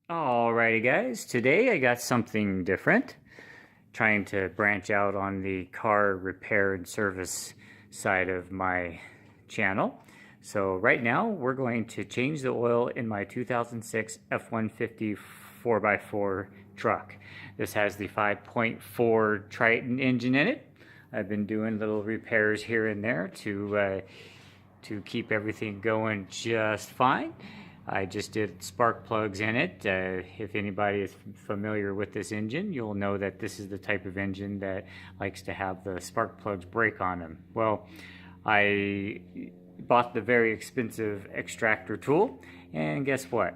Alrighty guys, today I got something different. Trying to branch out on the car repair and service side of my channel. So right now we're going to change the oil in my 2006 F150 4x4 truck. This has the 5.4 Triton engine in it. I've been doing little repairs here and there to keep everything going just fine. I just did spark plugs in it. If anybody is familiar with this engine, you'll know that this is the type of engine that likes to have the spark plugs break on them. Well, I bought the very expensive extractor tool, and guess what?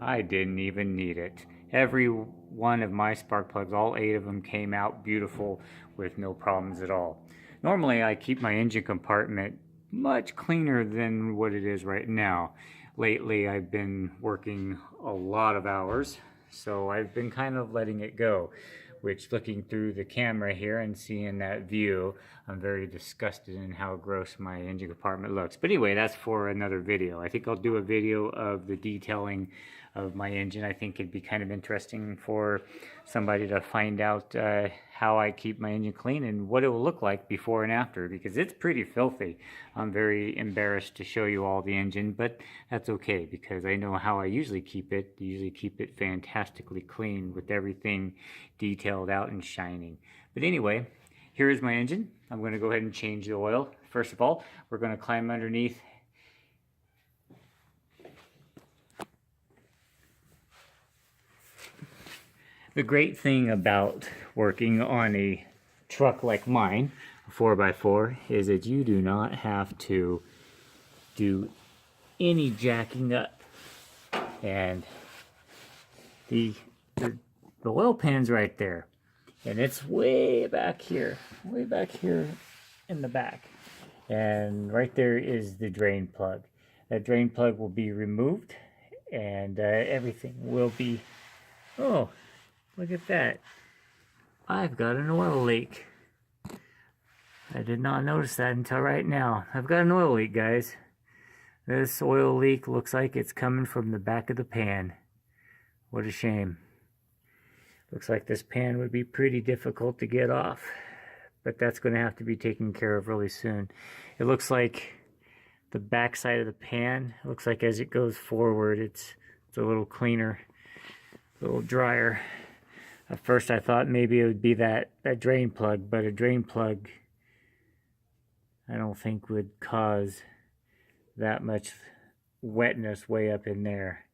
I didn't even need it. Every one of my spark plugs, all 8 of them, came out beautiful with no problems at all. Normally I keep my engine compartment much cleaner than what it is right now. Lately I've been working a lot of hours, so I've been kind of letting it go, which, looking through the camera here and seeing that view, I'm very disgusted in how gross my engine compartment looks. But anyway, that's for another video. I think I'll do a video of the detailing of my engine. I think it'd be kind of interesting for somebody to find out how I keep my engine clean and what it will look like before and after, because it's pretty filthy. I'm very embarrassed to show you all the engine, but that's okay because I know how I usually keep it. I usually keep it fantastically clean with everything detailed out and shining. But anyway, here is my engine. I'm going to go ahead and change the oil. First of all, we're going to climb underneath The great thing about working on a truck like mine, a 4x4, is that you do not have to do any jacking up. And the oil pan's right there. And it's way back here in the back. And right there is the drain plug. That drain plug will be removed and everything will be... Oh, look at that. I've got an oil leak. I did not notice that until right now. I've got an oil leak, guys. This oil leak looks like it's coming from the back of the pan. What a shame. Looks like this pan would be pretty difficult to get off, but that's going to have to be taken care of really soon. It looks like the back side of the pan, looks like as it goes forward, it's a little cleaner, a little drier. At first I thought maybe it would be that drain plug, but a drain plug I don't think would cause that much wetness way up in there.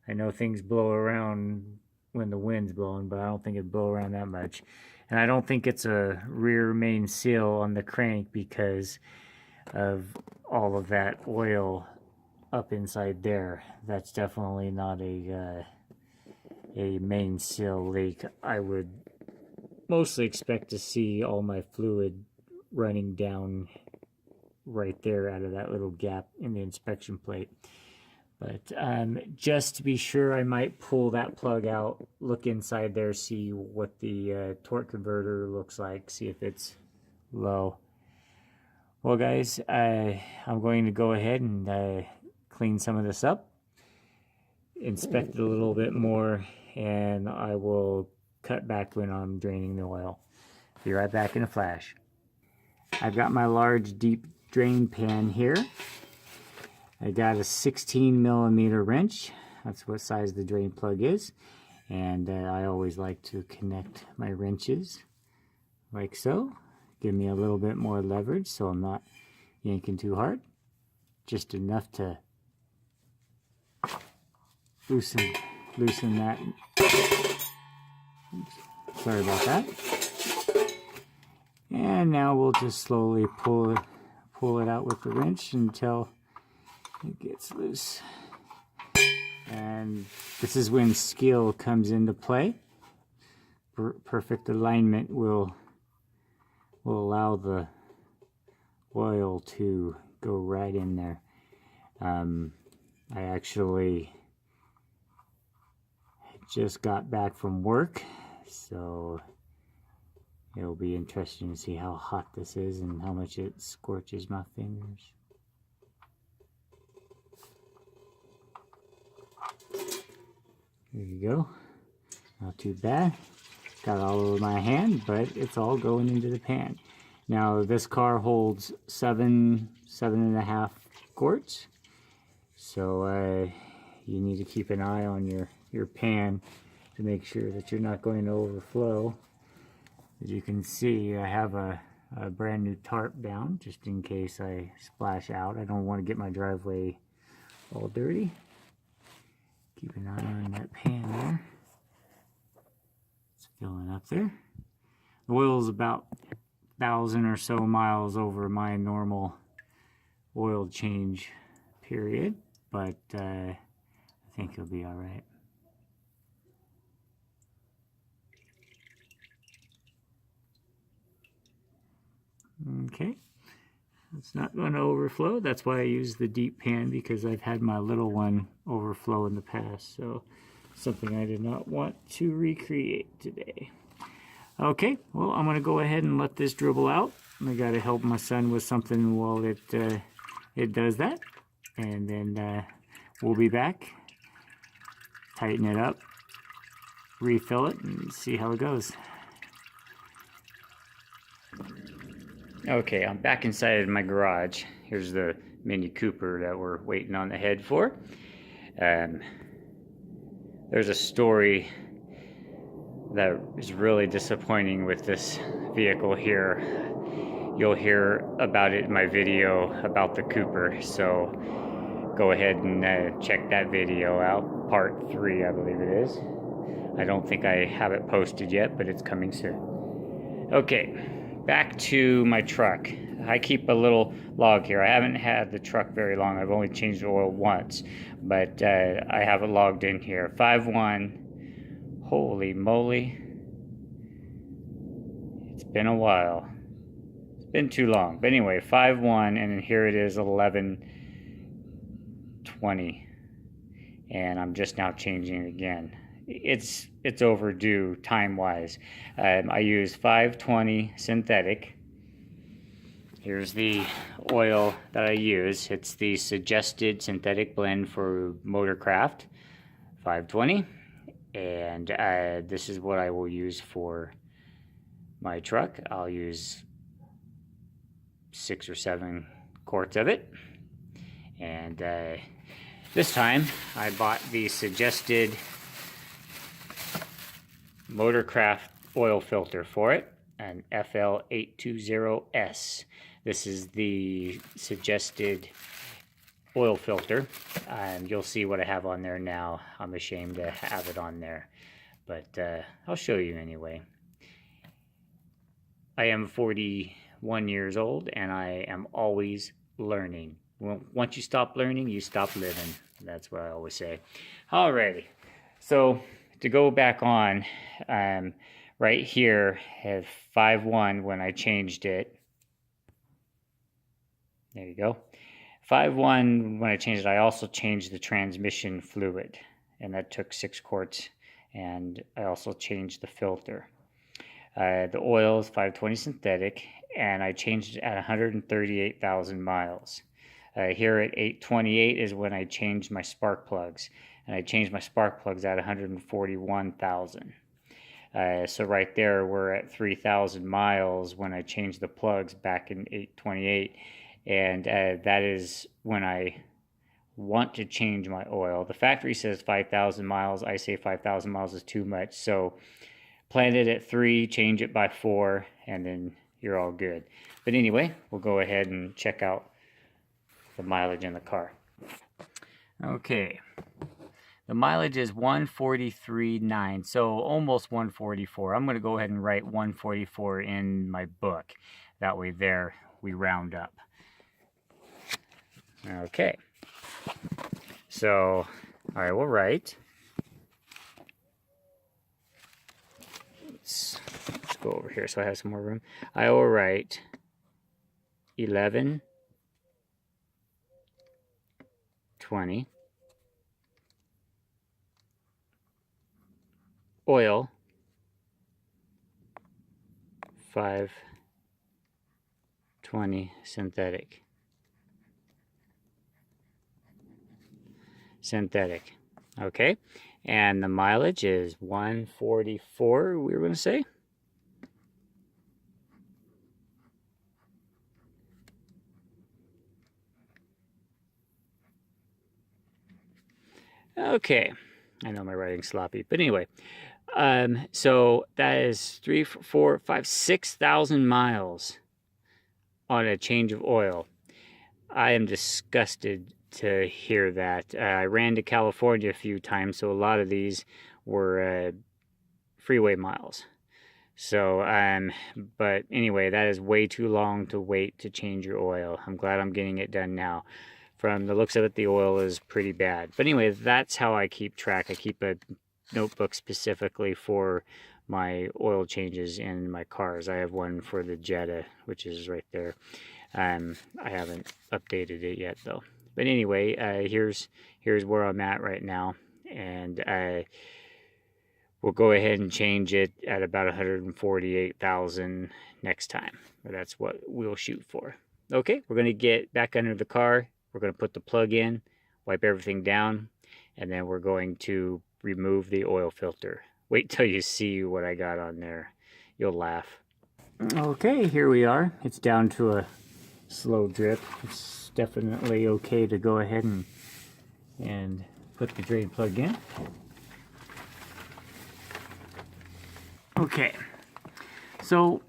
I know things blow around when the wind's blowing, but I don't think it'd blow around that much. And I don't think it's a rear main seal on the crank because of all of that oil up inside there. That's definitely not a main seal leak. I would mostly expect to see all my fluid running down right there out of that little gap in the inspection plate. But just to be sure, I might pull that plug out, look inside there, see what the torque converter looks like, see if it's low. Well guys, I'm going to go ahead and clean some of this up, inspect it a little bit more, and I will cut back when I'm draining the oil. Be right back in a flash. I've got my large deep drain pan here. I got a 16mm wrench. That's what size the drain plug is. And I always like to connect my wrenches like so. Give me a little bit more leverage so I'm not yanking too hard. Just enough to loosen that. Oops, sorry about that. And now we'll just slowly pull it out with the wrench until it gets loose. And this is when skill comes into play. Perfect alignment will allow the oil to go right in there. I actually just got back from work, so it'll be interesting to see how hot this is and how much it scorches my fingers. There you go. Not too bad. Got all over my hand, but it's all going into the pan. Now this car holds seven and a half quarts. So you need to keep an eye on your pan to make sure that you're not going to overflow. As you can see, I have a brand new tarp down just in case I splash out. I don't want to get my driveway all dirty. Keep an eye on that pan there. It's filling up there. The oil's about 1,000 or so miles over my normal oil change period, but I think it'll be all right. Okay, it's not going to overflow. That's why I use the deep pan, because I've had my little one overflow in the past, so something I did not want to recreate today. Okay, well, I'm going to go ahead and let this dribble out. I got to help my son with something while it does that, and then we'll be back, tighten it up, refill it, and see how it goes. Okay, I'm back inside my garage. Here's the Mini Cooper that we're waiting on the head for. There's a story that is really disappointing with this vehicle here. You'll hear about it in my video about the Cooper, so go ahead and check that video out. Part 3, I believe it is. I don't think I have it posted yet, but it's coming soon. Okay. Back to my truck. I keep a little log here. I haven't had the truck very long. I've only changed the oil once, but I have it logged in here. 5.1. Holy moly. It's been a while. It's been too long. But anyway, 5.1, and then here it is, 11.20. And I'm just now changing it again. It's overdue time-wise. I use 520 synthetic. Here's the oil that I use. It's the suggested synthetic blend for Motorcraft, 520. And this is what I will use for my truck. I'll use 6 or 7 quarts of it. And this time I bought the suggested Motorcraft oil filter for it, an FL820S. This is the suggested oil filter, and you'll see what I have on there now. I'm ashamed to have it on there, but I'll show you anyway. I am 41 years old, and I am always learning. Once you stop learning, you stop living. That's what I always say. Alrighty, so to go back on, right here, have 5.1 when I changed it. There you go. 5.1 when I changed it, I also changed the transmission fluid, and that took 6 quarts, and I also changed the filter. The oil is 520 synthetic, and I changed it at 138,000 miles. Here at 828 is when I changed my spark plugs. And I changed my spark plugs at 141,000. So right there, we're at 3,000 miles when I changed the plugs back in 828. And that is when I want to change my oil. The factory says 5,000 miles. I say 5,000 miles is too much. So plan it at 3, change it by 4, and then you're all good. But anyway, we'll go ahead and check out the mileage in the car. Okay. The mileage is 143.9, so almost 144. I'm going to go ahead and write 144 in my book. That way there we round up. Okay. So I will write. Let's go over here so I have some more room. I will write 11.20. Oil, 520 synthetic. Okay, and the mileage is 144, we were going to say. Okay, I know my writing's sloppy, but anyway, so that is 3, 4, 5, 6,000 miles on a change of oil. I am disgusted to hear that. I ran to California a few times, so a lot of these were freeway miles. So, but anyway, that is way too long to wait to change your oil. I'm glad I'm getting it done now. From the looks of it, the oil is pretty bad. But anyway, that's how I keep track. I keep a notebook specifically for my oil changes in my cars. I have one for the Jetta, which is right there. I haven't updated it yet though. But anyway, here's where I'm at right now, and we'll go ahead and change it at about 148,000 next time. That's what we'll shoot for. Okay, we're gonna get back under the car. We're gonna put the plug in, wipe everything down, and then we're going to remove the oil filter. Wait till you see what I got on there. You'll laugh. Okay, here we are. It's down to a slow drip. It's definitely okay to go ahead and put the drain plug in. Okay, so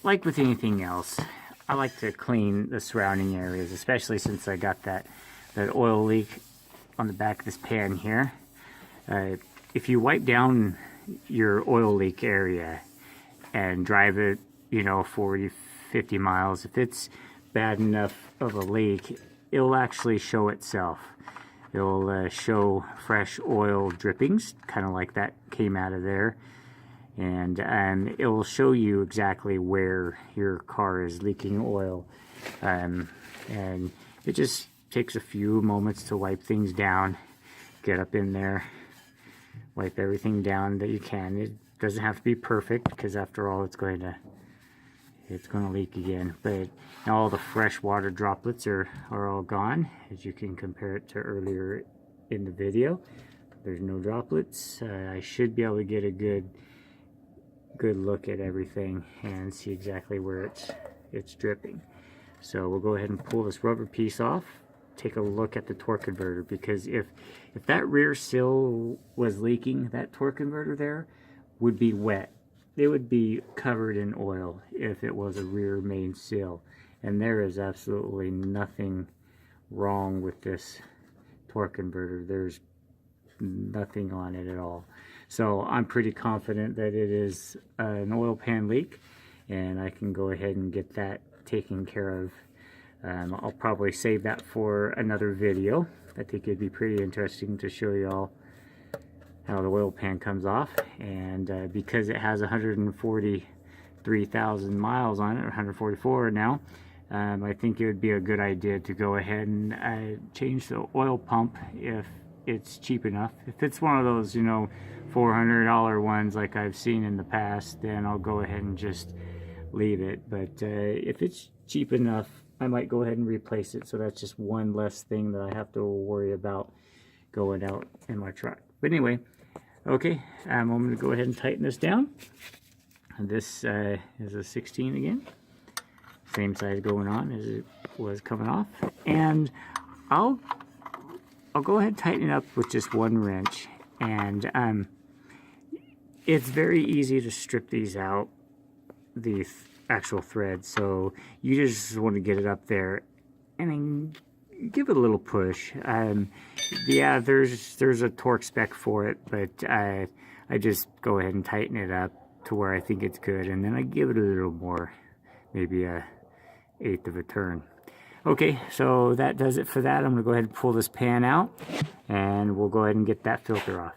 like with anything else, I like to clean the surrounding areas, especially since I got that oil leak on the back of this pan here. If you wipe down your oil leak area and drive it, 40, 50 miles, if it's bad enough of a leak, it'll actually show itself. It'll show fresh oil drippings, kind of like that came out of there. And it will show you exactly where your car is leaking oil. And it just takes a few moments to wipe things down. Get up in there, wipe everything down that you can. It doesn't have to be perfect, because after all, it's going to leak again. But all the fresh water droplets are all gone, as you can compare it to earlier in the video. There's no droplets. I should be able to get a good look at everything and see exactly where it's dripping. So we'll go ahead and pull this rubber piece off, take a look at the torque converter, because if that rear sill was leaking, that torque converter there would be wet. It would be covered in oil if it was a rear main sill, and there is absolutely nothing wrong with this torque converter. There's nothing on it at all. So I'm pretty confident that it is an oil pan leak, and I can go ahead and get that taken care of. I'll probably save that for another video. I think it'd be pretty interesting to show you all how the oil pan comes off. And because it has 143,000 miles on it, or 144 now, I think it would be a good idea to go ahead and change the oil pump if it's cheap enough. If it's one of those, $400 ones like I've seen in the past, then I'll go ahead and just leave it. But if it's cheap enough, I might go ahead and replace it. So that's just one less thing that I have to worry about going out in my truck. But anyway, okay, I'm going to go ahead and tighten this down. And this is a 16 again. Same size going on as it was coming off. And I'll go ahead and tighten it up with just one wrench. And it's very easy to strip these out, the actual thread. So you just want to get it up there and then give it a little push. Yeah, there's a torque spec for it, but I just go ahead and tighten it up to where I think it's good, and then I give it a little more, maybe a 1/8 of a turn. Okay, so that does it for that. I'm gonna go ahead and pull this pan out, and we'll go ahead and get that filter off.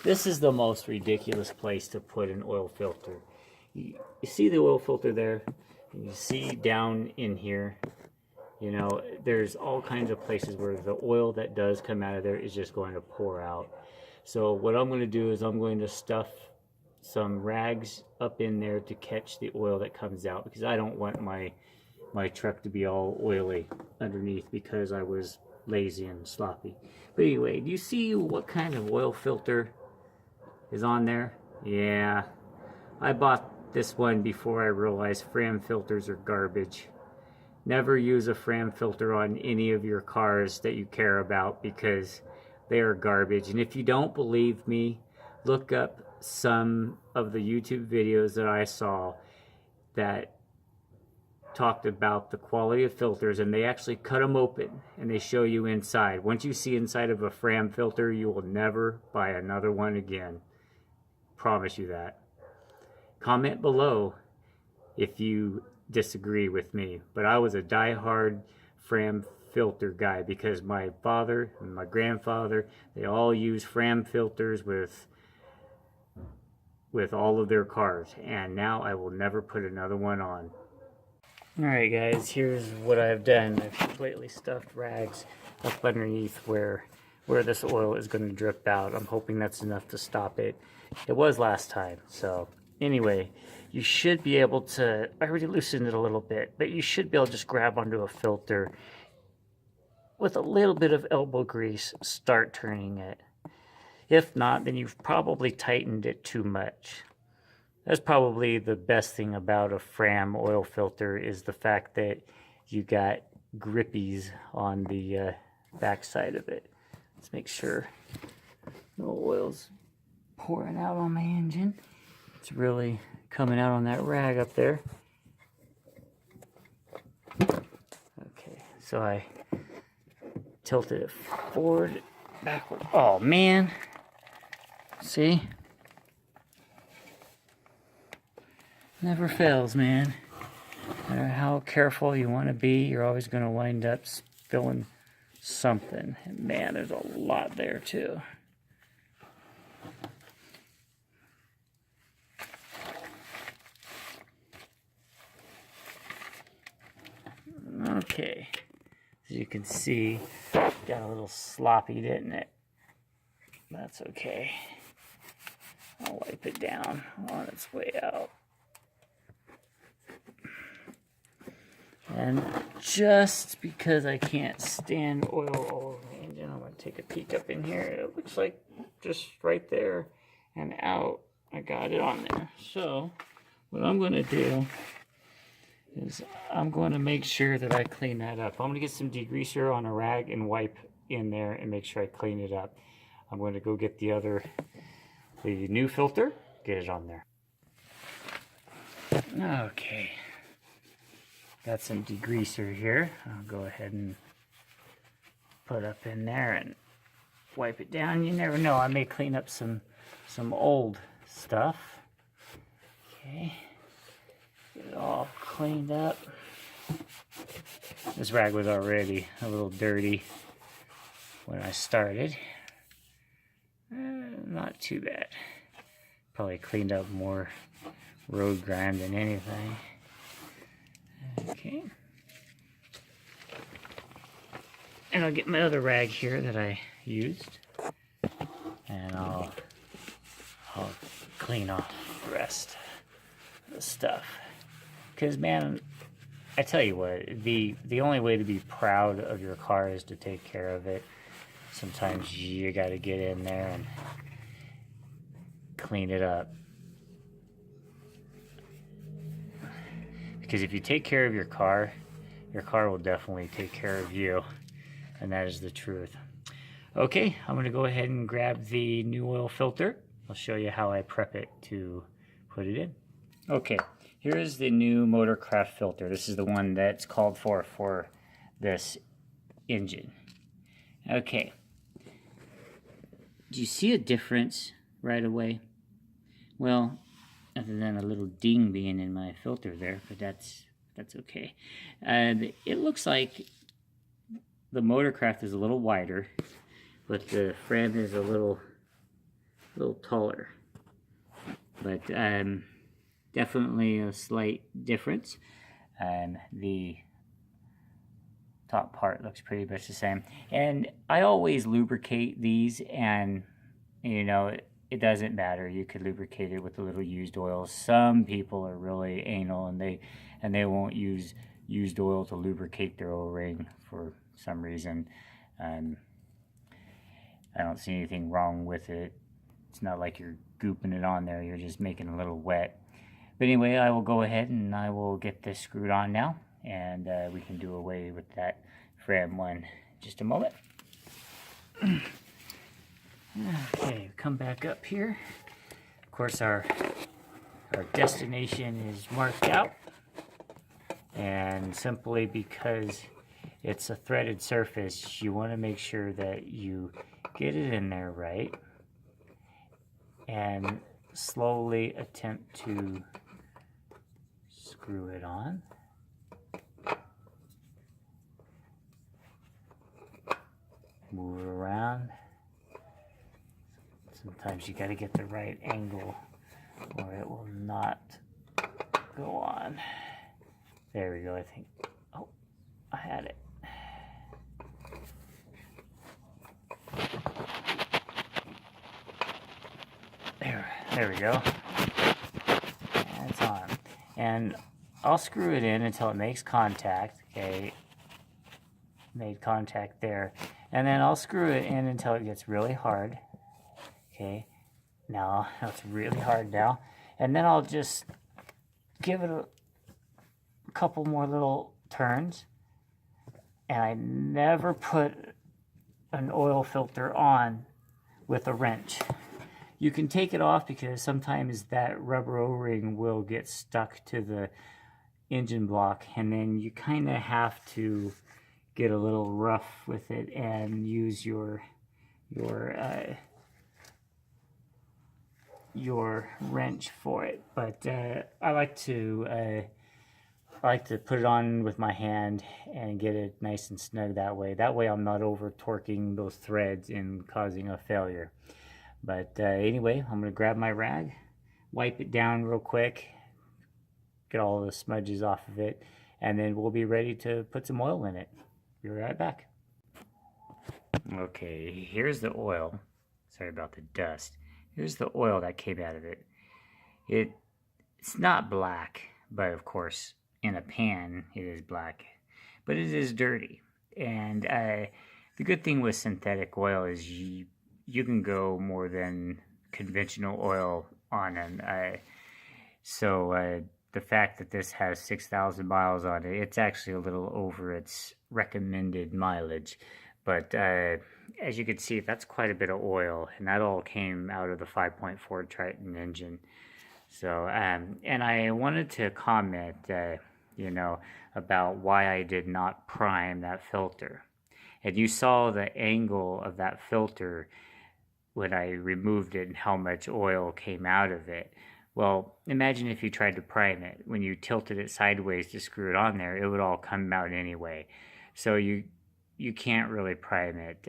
This is the most ridiculous place to put an oil filter. You see the oil filter there, and you see down in here, there's all kinds of places where the oil that does come out of there is just going to pour out. So what I'm going to do is I'm going to stuff some rags up in there to catch the oil that comes out, because I don't want my truck to be all oily underneath, because I was lazy and sloppy. But anyway, do you see what kind of oil filter is on there? Yeah, I bought this one before I realized Fram filters are garbage. Never use a Fram filter on any of your cars that you care about because they are garbage. And if you don't believe me, look up some of the YouTube videos that I saw that talked about the quality of filters, and they actually cut them open and they show you inside. Once you see inside of a Fram filter, you will never buy another one again. Promise you that. Comment below if you disagree with me, but I was a die-hard Fram filter guy because my father and my grandfather, they all use Fram filters with all of their cars, and now I will never put another one on. Alright guys, here's what I've done. I've completely stuffed rags up underneath where this oil is going to drip out. I'm hoping that's enough to stop it. It was last time. So anyway, you should be able to, I already loosened it a little bit, but you should be able to just grab onto a filter with a little bit of elbow grease, start turning it. If not, then you've probably tightened it too much. That's probably the best thing about a Fram oil filter, is the fact that you got grippies on the back side of it. Let's make sure no oil's pouring out on my engine. It's really coming out on that rag up there. Okay, so I tilted it forward, backward. Oh man, see? Never fails, man. No matter how careful you want to be, you're always going to wind up spilling something. And man, there's a lot there too. Okay, as you can see, got a little sloppy, didn't it? That's okay. I'll wipe it down on its way out. And just because I can't stand oil all over the engine, I'm going to take a peek up in here. It looks like just right there and out, I got it on there. So what I'm going to do is I'm going to make sure that I clean that up. I'm going to get some degreaser on a rag and wipe in there and make sure I clean it up. I'm going to go get the new filter, get it on there. Okay. Got some degreaser here. I'll go ahead and put up in there and wipe it down. You never know, I may clean up some old stuff. Okay, get it all cleaned up. This rag was already a little dirty when I started. Not too bad. Probably cleaned up more road grime than anything. Okay. And I'll get my other rag here that I used, and I'll clean off the rest of the stuff. Because man, I tell you what, the only way to be proud of your car is to take care of it. Sometimes you got to get in there and clean it up. Because if you take care of your car will definitely take care of you. And that is the truth. Okay, I'm going to go ahead and grab the new oil filter. I'll show you how I prep it to put it in. Okay, here's the new Motorcraft filter. This is the one that's called for this engine. Okay. Do you see a difference right away? Well, other than a little ding being in my filter there, but that's okay. It looks like the Motorcraft is a little wider, but the Fram is a little taller. But definitely a slight difference. The top part looks pretty much the same. And I always lubricate these, and you know, it doesn't matter. You could lubricate it with a little used oil. Some people are really anal, and they won't use used oil to lubricate their O-ring for some reason. I don't see anything wrong with it. It's not like you're gooping it on there, you're just making it a little wet. But anyway, I will go ahead and I will get this screwed on now, and we can do away with that frame one in just a moment. Okay, come back up here. Of course, our destination is marked out, and simply because it's a threaded surface, you want to make sure that you get it in there right and slowly attempt to screw it on. Move it around. Sometimes you got to get the right angle or it will not go on. There we go, I think. Oh, I had it. There we go. And it's on. And I'll screw it in until it makes contact. Okay, made contact there. And then I'll screw it in until it gets really hard. Okay, now it's really hard now. And then I'll just give it a couple more little turns. And I never put an oil filter on with a wrench. You can take it off because sometimes that rubber O-ring will get stuck to the engine block, and then you kind of have to get a little rough with it and use your wrench for it. But I like to put it on with my hand and get it nice and snug that way. That way I'm not over torquing those threads and causing a failure. But anyway, I'm going to grab my rag, wipe it down real quick, get all the smudges off of it, and then we'll be ready to put some oil in it. Be right back. Okay, here's the oil. Sorry about the dust. Here's the oil that came out of it. It's not black, but of course, in a pan, it is black. But it is dirty. And the good thing with synthetic oil is you can go more than conventional oil on them. So the fact that this has 6,000 miles on it, it's actually a little over its recommended mileage. But as you can see, that's quite a bit of oil, and that all came out of the 5.4 Triton engine. So, and I wanted to comment, about why I did not prime that filter. And you saw the angle of that filter when I removed it and how much oil came out of it. Well, imagine if you tried to prime it. When you tilted it sideways to screw it on there, it would all come out anyway. So you can't really prime it.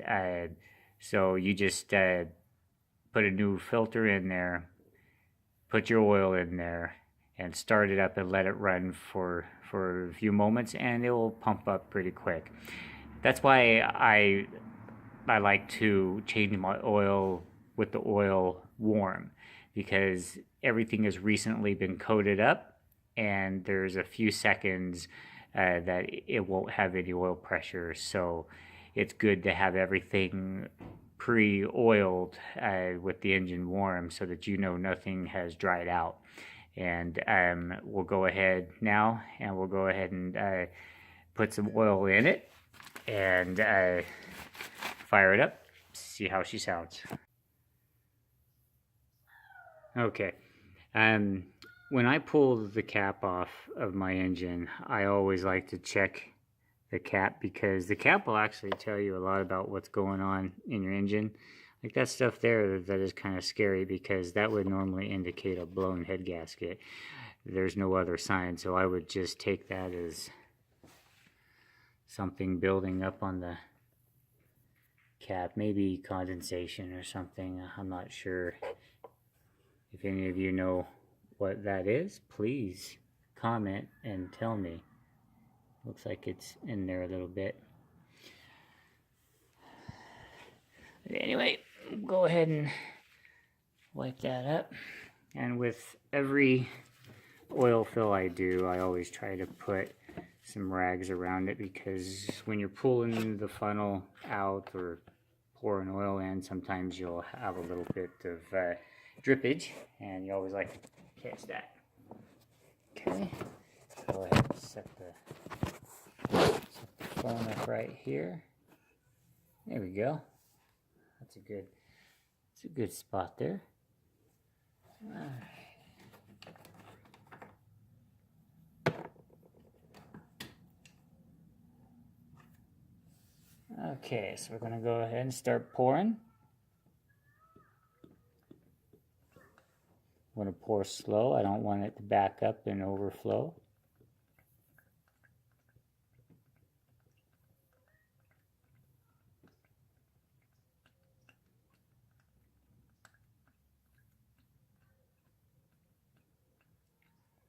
So you just put a new filter in there, put your oil in there, and start it up and let it run for a few moments, and it will pump up pretty quick. That's why I like to change my oil with the oil warm, because everything has recently been coated up and there's a few seconds that it won't have any oil pressure. So it's good to have everything pre-oiled with the engine warm so that nothing has dried out. And we'll go ahead now and we'll go ahead and put some oil in it and fire it up, see how she sounds. Okay, when I pull the cap off of my engine, I always like to check the cap, because the cap will actually tell you a lot about what's going on in your engine. Like that stuff there, that is kind of scary, because that would normally indicate a blown head gasket. There's no other sign, so I would just take that as something building up on the cap, maybe condensation or something. I'm not sure. If any of you know what that is, please comment and tell me. Looks like it's in there a little bit. Anyway, go ahead and wipe that up. And with every oil fill I do, I always try to put some rags around it, because when you're pulling the funnel out or pouring oil in, sometimes you'll have a little bit of drippage, and you always like to catch that. Okay, go ahead and set the phone up right here. There we go. That's a good spot there. All right. Okay, so we're going to go ahead and start pouring. I'm going to pour slow. I don't want it to back up and overflow.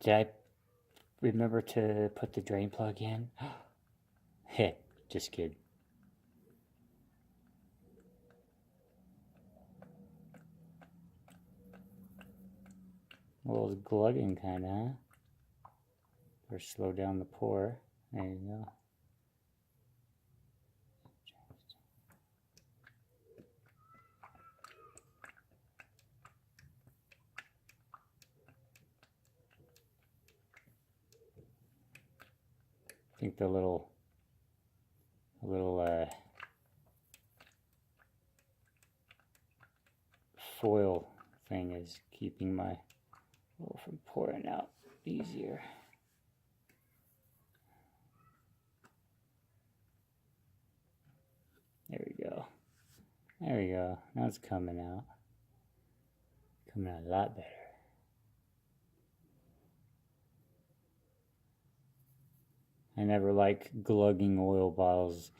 Did I remember to put the drain plug in? Heh, just kidding. A little glugging kind of, huh? Or slow down the pour. There you go. I think the little foil thing is keeping my oil from pouring out easier. There we go. There we go. Now it's coming out. Coming out a lot better. I never like glugging oil bottles.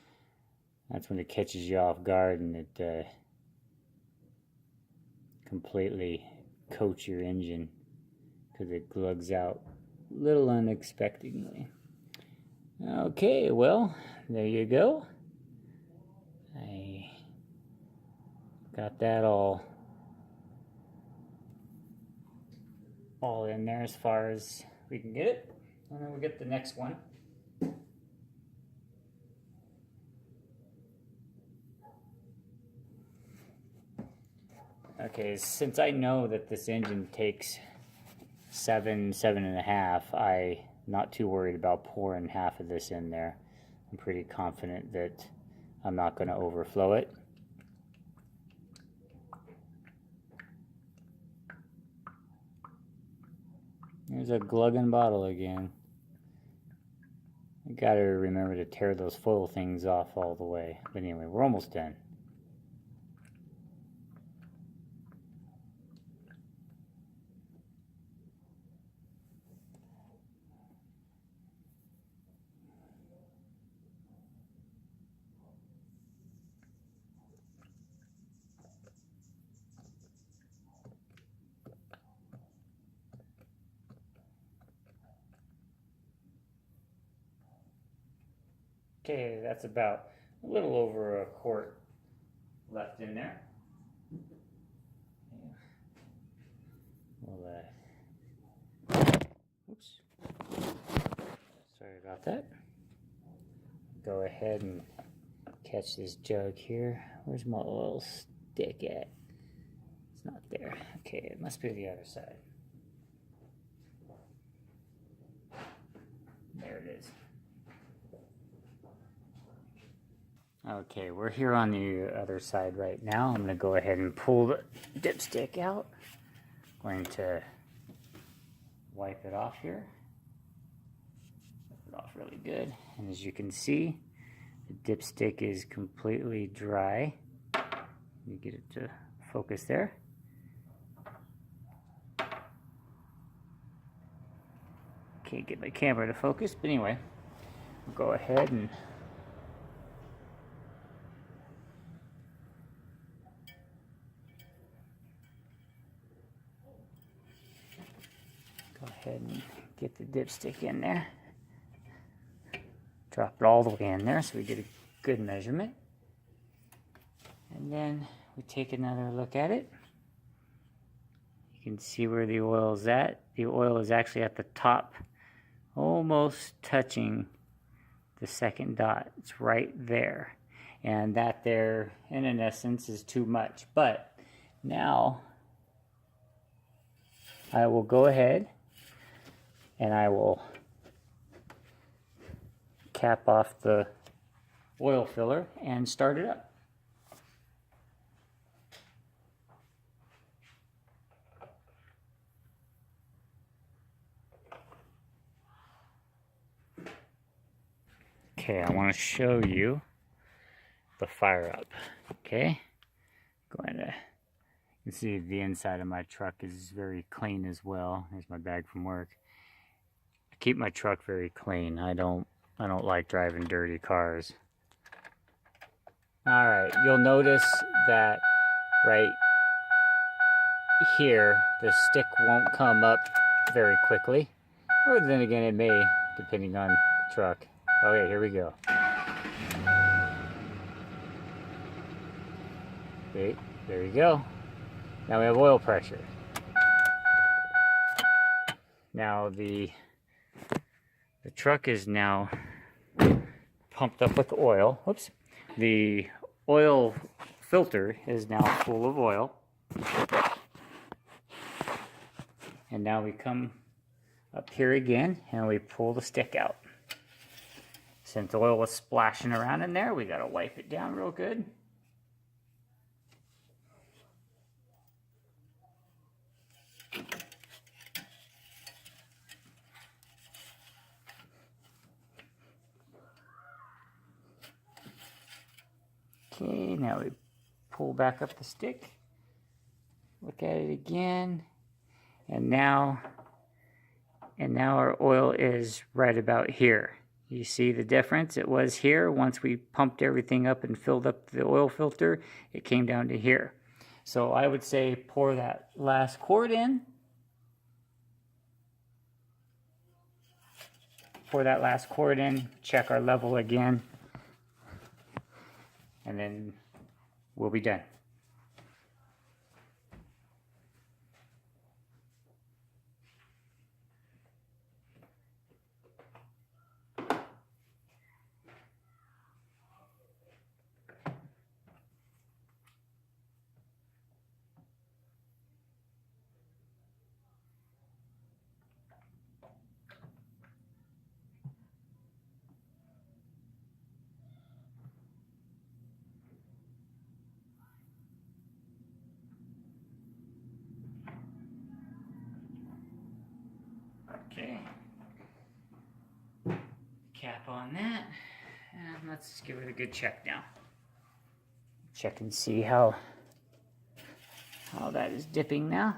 That's when it catches you off guard and it completely coats your engine, because it glugs out a little unexpectedly. Okay, well, there you go. I got that all in there as far as we can get it. And then we'll get the next one. Okay, since I know that this engine takes 7.5, I'm not too worried about pouring half of this in there. I'm pretty confident that I'm not going to overflow it. There's a glugging bottle again. I gotta remember to tear those foil things off all the way. But anyway, we're almost done. Okay, that's about a little over a quart left in there. We'll, oops, sorry about that. Go ahead and catch this jug here. Where's my oil stick at? It's not there. Okay, it must be the other side. There it is. Okay, we're here on the other side right now. I'm going to go ahead and pull the dipstick out. I'm going to wipe it off here. Wipe it off really good. And as you can see, the dipstick is completely dry. Let me get it to focus there. Can't get my camera to focus, but anyway, we'll go ahead and get the dipstick in there. Drop it all the way in there so we get a good measurement. And then we take another look at it. You can see where the oil is at. The oil is actually at the top, almost touching the second dot. It's right there. And that there, in essence, is too much. But now I will go ahead and I will cap off the oil filler and start it up. Okay, I want to show you the fire up. Okay, going to, you can see the inside of my truck is very clean as well. Here's my bag from work. I keep my truck very clean. I don't like driving dirty cars. All right, you'll notice that right here the stick won't come up very quickly, or then again it may, depending on the truck. Okay, here we go. Okay, there you go. Now we have oil pressure. Now the truck is now pumped up with oil. Whoops. The oil filter is now full of oil. And now we come up here again and we pull the stick out. Since the oil was splashing around in there, we gotta wipe it down real good. Okay, now we pull back up the stick, look at it again, and now our oil is right about here. You see the difference? It was here. Once we pumped everything up and filled up the oil filter, it came down to here. So I would say pour that last quart in. Pour that last quart in, check our level again, and then we'll be done. Okay, cap on that, and let's just give it a good check now. Check and see how that is dipping now.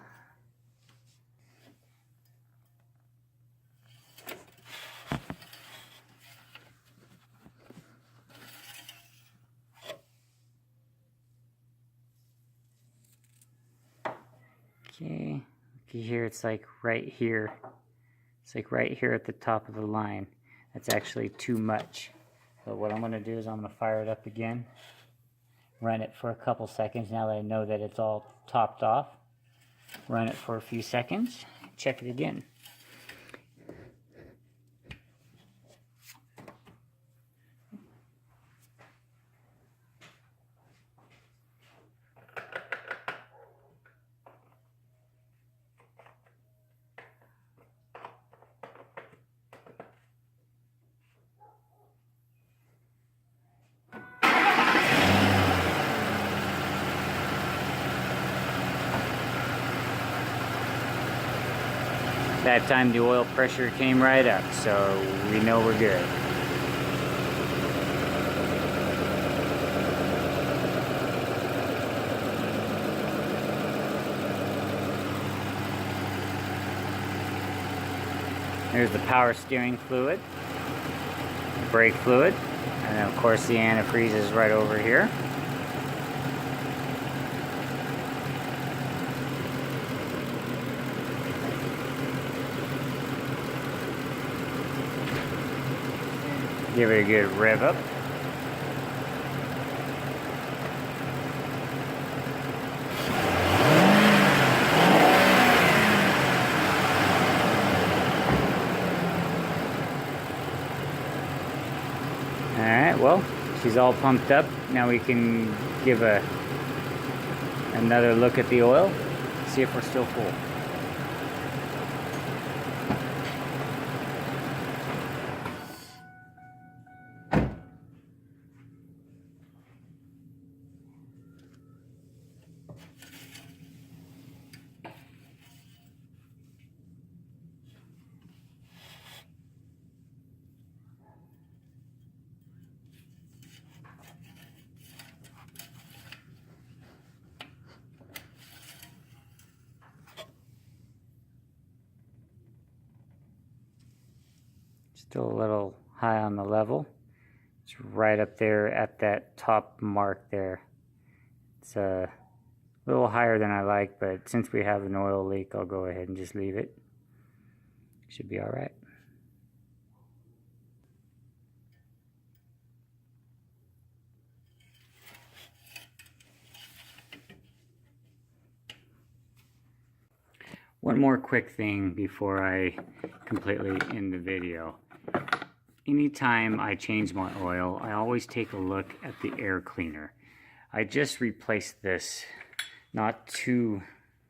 Okay, looky here, it's like right here. It's like right here at the top of the line. That's actually too much. So what I'm going to do is I'm going to fire it up again. Run it for a couple seconds now that I know that it's all topped off. Run it for a few seconds. Check it again. That time the oil pressure came right up, so we know we're good. There's the power steering fluid, brake fluid, and then of course the antifreeze is right over here. Give it a good rev up. Alright, well, she's all pumped up. Now we can give another look at the oil, see if we're still full. Still a little high on the level. It's right up there at that top mark there. It's a little higher than I like, but since we have an oil leak, I'll go ahead and just leave it. Should be all right. One more quick thing before I completely end the video. Anytime I change my oil, I always take a look at the air cleaner. I just replaced this not too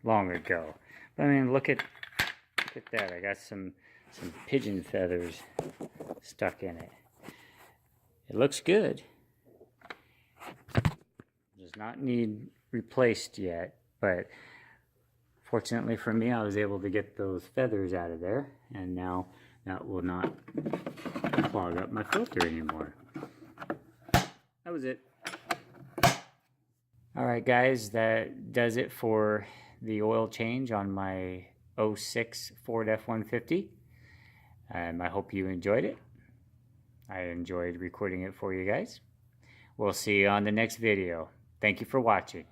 long ago. But I mean, look at that. I got some pigeon feathers stuck in it. It looks good. Does not need replaced yet, but fortunately for me, I was able to get those feathers out of there, and now that will not clog up my filter anymore. That was it. Alright guys, that does it for the oil change on my 06 Ford F-150. I hope you enjoyed it. I enjoyed recording it for you guys. We'll see you on the next video. Thank you for watching.